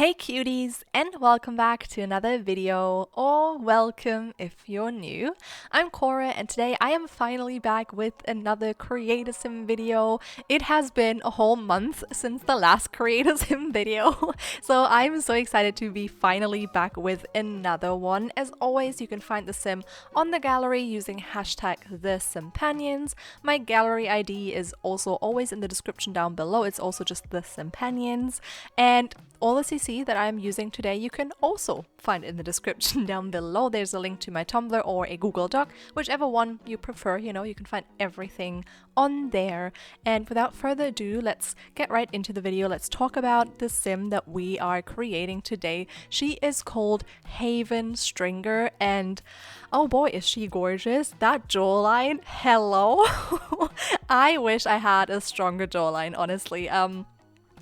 Hey cuties, and welcome back to another video, or welcome if you're new. I'm Cora, and today I am finally back with another Creator Sim video. It has been a whole month since the last Creator Sim video, so I'm so excited to be finally back with another one. As always, you can find the sim on the gallery using hashtag TheSimPanions. My gallery ID is also always in the description down below. It's also just TheSimPanions, and all the CC that I'm using today you can also find in the description down below. There's a link to my Tumblr or a Google Doc, whichever one you prefer. You know, you can find everything on there. And without further ado, let's get right into the video. Let's talk about the sim that we are creating today. She is called Haven Stringer, and oh boy, is she gorgeous. That jawline, hello. I wish I had a stronger jawline, honestly.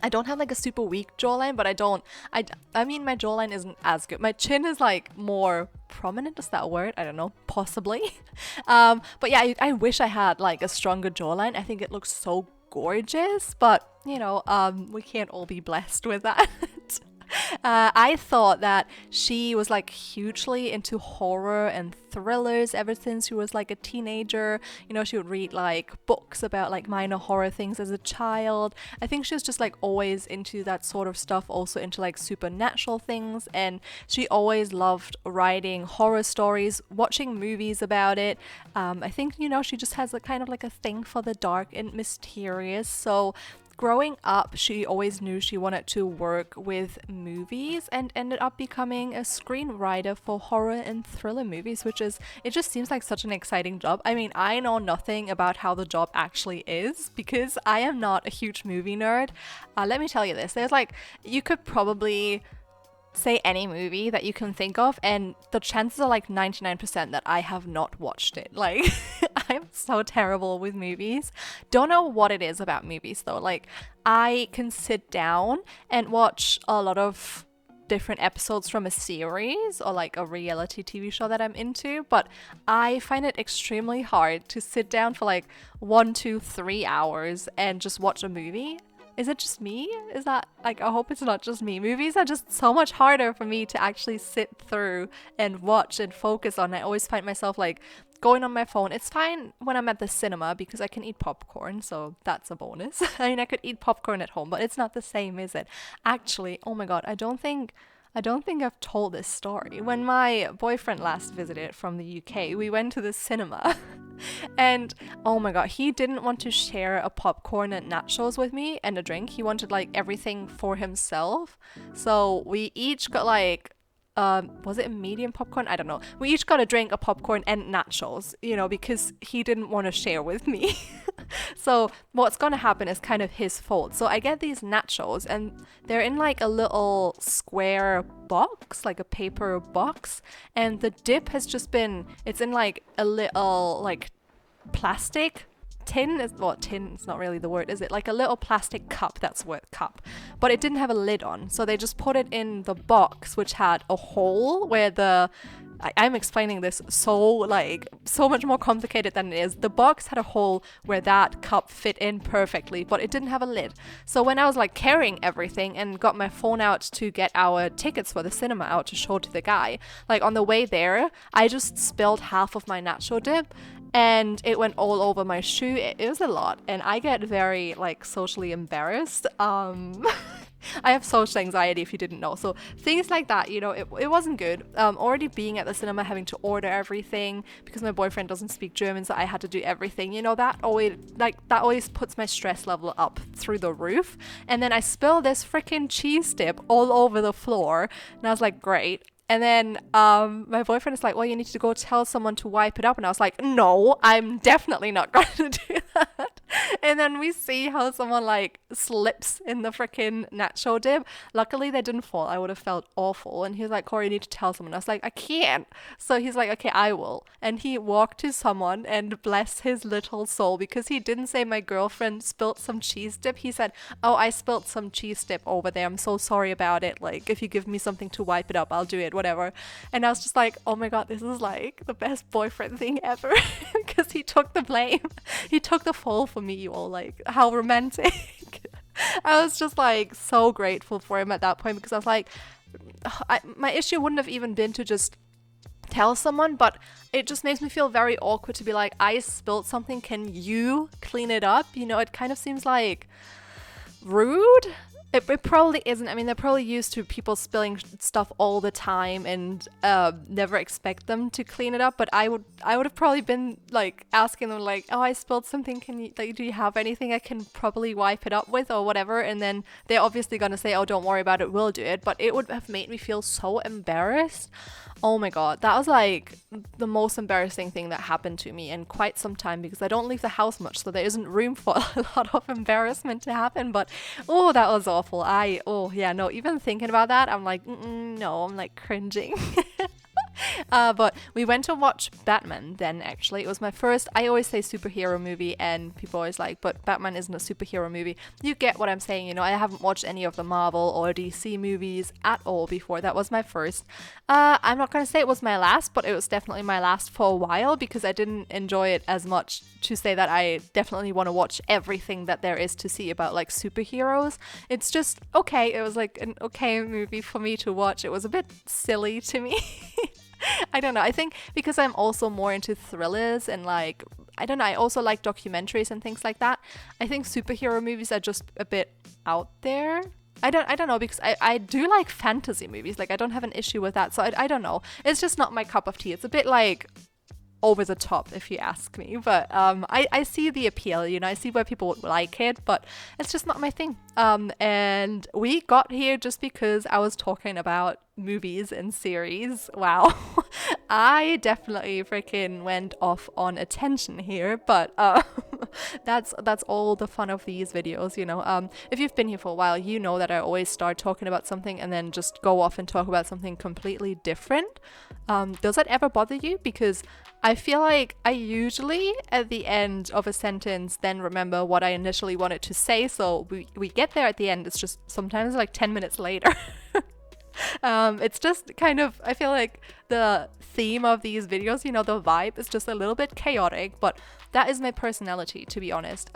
I don't have like a super weak jawline, but I mean my jawline isn't as good. My chin is like more prominent, is that a word? I don't know, possibly. But yeah, I wish I had like a stronger jawline. I think it looks so gorgeous, but you know, we can't all be blessed with that. I thought that she was like hugely into horror and thrillers ever since she was like a teenager. You know, she would read like books about like minor horror things as a child. I think she was just like always into that sort of stuff, also into like supernatural things, and she always loved writing horror stories, watching movies about it. I think, you know, she just has a kind of like a thing for the dark and mysterious. So growing up, she always knew she wanted to work with movies and ended up becoming a screenwriter for horror and thriller movies, it just seems like such an exciting job. I mean, I know nothing about how the job actually is because I am not a huge movie nerd. Let me tell you this, you could probably say any movie that you can think of, and the chances are like 99% that I have not watched it. Like, I'm so terrible with movies. Don't know what it is about movies though. Like, I can sit down and watch a lot of different episodes from a series or like a reality TV show that I'm into, but I find it extremely hard to sit down for like 1, 2, 3 hours and just watch a movie. Is it just me? Is that, like, I hope it's not just me. Movies are just so much harder for me to actually sit through and watch and focus on. I always find myself like going on my phone. It's fine when I'm at the cinema because I can eat popcorn, so that's a bonus. I mean, I could eat popcorn at home, but it's not the same, is it? Actually, oh my god, I don't think I've told this story. When my boyfriend last visited from the UK, we went to the cinema and oh my god, he didn't want to share a popcorn and nachos with me and a drink. He wanted like everything for himself. So we each got like was it a medium popcorn? I don't know. We each got a drink, a popcorn, and nachos, you know, because he didn't want to share with me. So what's gonna happen is kind of his fault. So I get these nachos, and they're in like a little square box, like a paper box, and the dip has just been, it's in like a little like plastic tin is what tin it's not really the word, is it? Like a little plastic cup, that's what cup, but it didn't have a lid on, so they just put it in the box, which had a hole where I'm explaining this so much more complicated than it is. The box had a hole where that cup fit in perfectly, but it didn't have a lid. So when I was like carrying everything and got my phone out to get our tickets for the cinema out to show to the guy, like on the way there, I just spilled half of my nacho dip and it went all over my shoe. It was a lot, and I get very like socially embarrassed. I have social anxiety, if you didn't know. So things like that, you know, it wasn't good. Already being at the cinema, having to order everything because my boyfriend doesn't speak German, so I had to do everything. You know, that always puts my stress level up through the roof. And then I spilled this freaking cheese dip all over the floor, and I was like, great. And then my boyfriend is like, well, you need to go tell someone to wipe it up. And I was like, no, I'm definitely not going to do that. And then we see how someone like slips in the freaking nacho dip. Luckily, they didn't fall. I would have felt awful. And he was like, Corey, you need to tell someone. I was like, I can't. So he's like, okay, I will. And he walked to someone, and bless his little soul, because he didn't say my girlfriend spilt some cheese dip. He said, oh, I spilled some cheese dip over there. I'm so sorry about it. Like, if you give me something to wipe it up, I'll do it. Whatever. And I was just like, oh my god, this is like the best boyfriend thing ever, because he took the blame. He took the fall for me, you all. Like, how romantic. I was just like so grateful for him at that point because I was like, my issue wouldn't have even been to just tell someone, but it just makes me feel very awkward to be like, I spilled something, can you clean it up? You know, it kind of seems like rude. It probably isn't. I mean, they're probably used to people spilling stuff all the time and never expect them to clean it up. But I would have probably been like asking them like, oh, I spilled something. Can you like, do you have anything I can probably wipe it up with or whatever? And then they're obviously gonna say, oh, don't worry about it, we'll do it. But it would have made me feel so embarrassed. Oh my god, that was like the most embarrassing thing that happened to me in quite some time because I don't leave the house much, so there isn't room for a lot of embarrassment to happen. But oh, that was awful. Even thinking about that, I'm like, no, I'm like cringing. But we went to watch Batman then, actually. It was my first, I always say superhero movie, and people always like, but Batman isn't a superhero movie. You get what I'm saying, you know, I haven't watched any of the Marvel or DC movies at all before. That was my first. I'm not going to say it was my last, but it was definitely my last for a while because I didn't enjoy it as much to say that I definitely want to watch everything that there is to see about like superheroes. It's just okay. It was like an okay movie for me to watch. It was a bit silly to me. I don't know. I think because I'm also more into thrillers and like, I don't know, I also like documentaries and things like that. I think superhero movies are just a bit out there. I don't know, because I do like fantasy movies. Like, I don't have an issue with that. So I don't know. It's just not my cup of tea. It's a bit like over the top, if you ask me. But I see the appeal, you know, I see why people would like it, but it's just not my thing. And we got here just because I was talking about movies and series. Wow. I definitely freaking went off on a tangent here, but that's all the fun of these videos, you know. If you've been here for a while, you know that I always start talking about something and then just go off and talk about something completely different. Does that ever bother you? Because I feel like I usually at the end of a sentence then remember what I initially wanted to say, so we get there at the end. It's just sometimes like 10 minutes later. It's just kind of, I feel like the theme of these videos, you know, the vibe is just a little bit chaotic, but that is my personality, to be honest.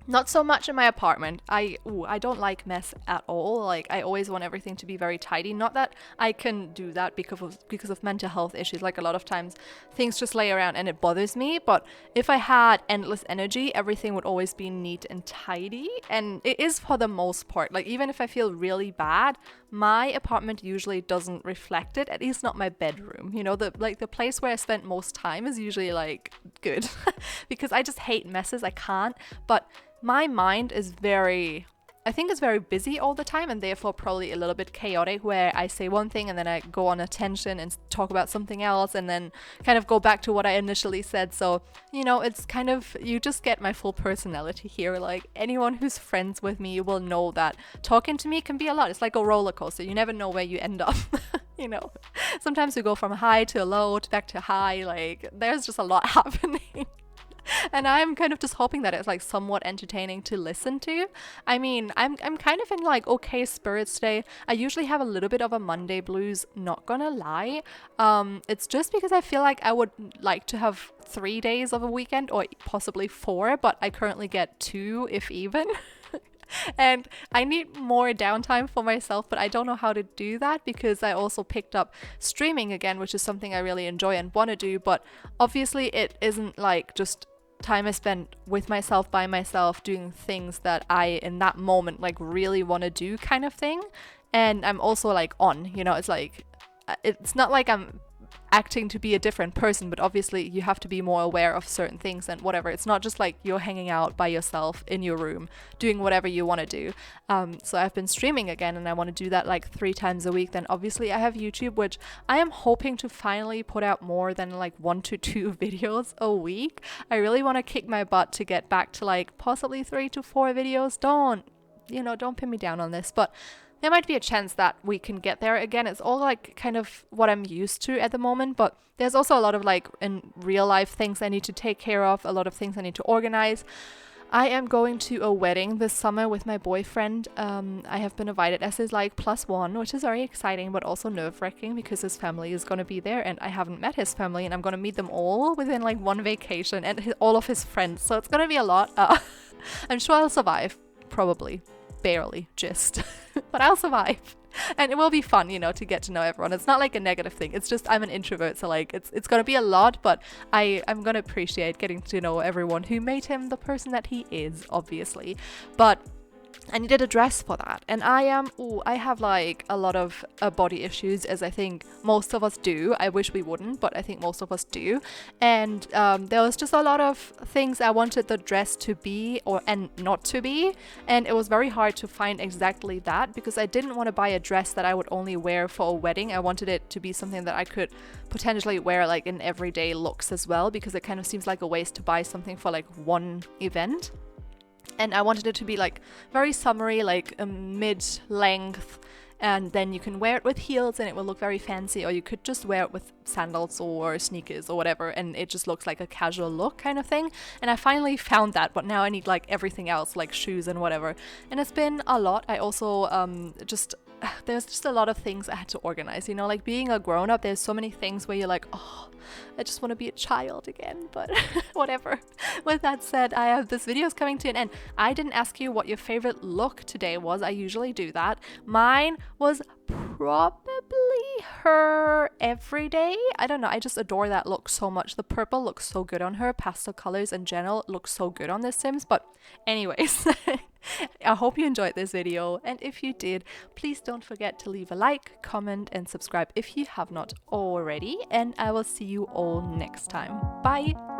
Not so much in my apartment. I don't like mess at all. Like, I always want everything to be very tidy. Not that I can do that because of mental health issues. Like, a lot of times things just lay around and it bothers me. But if I had endless energy, everything would always be neat and tidy. And it is for the most part. Like, even if I feel really bad, my apartment usually doesn't reflect it. At least not my bedroom. You know, the place where I spend most time is usually like good because I just hate messes. I can't. But my mind is very busy all the time, and therefore probably a little bit chaotic, where I say one thing and then I go on a tangent and talk about something else and then kind of go back to what I initially said. So, you know, it's kind of, you just get my full personality here. Like, anyone who's friends with me will know that talking to me can be a lot. It's like a roller coaster. You never know where you end up. You know, sometimes we go from high to low to back to high. Like, there's just a lot happening. And I'm kind of just hoping that it's like somewhat entertaining to listen to. I mean, I'm kind of in like okay spirits today. I usually have a little bit of a Monday blues, not gonna lie. It's just because I feel like I would like to have 3 days of a weekend, or possibly 4, but I currently get 2, if even. And I need more downtime for myself, but I don't know how to do that because I also picked up streaming again, which is something I really enjoy and want to do. But obviously it isn't like just time I spent with myself, by myself, doing things that I in that moment like really want to do, kind of thing. And I'm also like on, you know, it's like, it's not like I'm acting to be a different person, but obviously you have to be more aware of certain things and whatever. It's not just like you're hanging out by yourself in your room doing whatever you want to do. So I've been streaming again, and I want to do that like 3 times a week. Then obviously I have YouTube, which I am hoping to finally put out more than like 1 to 2 videos a week. I really want to kick my butt to get back to like possibly 3 to 4 videos. Don't pin me down on this, but there might be a chance that we can get there again. It's all like kind of what I'm used to at the moment, but there's also a lot of like in real life things I need to take care of, a lot of things I need to organize. I am going to a wedding this summer with my boyfriend. I have been invited as his like +1, which is very exciting, but also nerve-wracking because his family is going to be there and I haven't met his family, and I'm going to meet them all within like one vacation, and all of his friends. So it's going to be a lot. I'm sure I'll survive. probably barely just, but I'll survive. And it will be fun, you know, to get to know everyone. It's not like a negative thing. It's just I'm an introvert, so like it's gonna be a lot, but I'm gonna appreciate getting to know everyone who made him the person that he is, obviously. But I needed a dress for that, and I have like a lot of body issues, as I think most of us do. I wish we wouldn't, but I think most of us do. And there was just a lot of things I wanted the dress to be and not to be, and it was very hard to find exactly that, because I didn't want to buy a dress that I would only wear for a wedding. I wanted it to be something that I could potentially wear like in everyday looks as well, because it kind of seems like a waste to buy something for like one event. And I wanted it to be like very summery, like a mid-length, and then you can wear it with heels and it will look very fancy, or you could just wear it with sandals or sneakers or whatever, and it just looks like a casual look kind of thing. And I finally found that, but now I need like everything else, like shoes and whatever. And it's been a lot. I also there's just a lot of things I had to organize, you know, like being a grown-up, there's so many things where you're like, oh, I just want to be a child again, but whatever. With that said, this video is coming to an end. I didn't ask you what your favorite look today was. I usually do that. Mine was probably her everyday. I don't know, I just adore that look so much. The purple looks so good on her. Pastel colors in general look so good on the Sims. But anyways, I hope you enjoyed this video, and if you did, please don't forget to leave a like, comment and subscribe if you have not already, and I will see you all next time. Bye!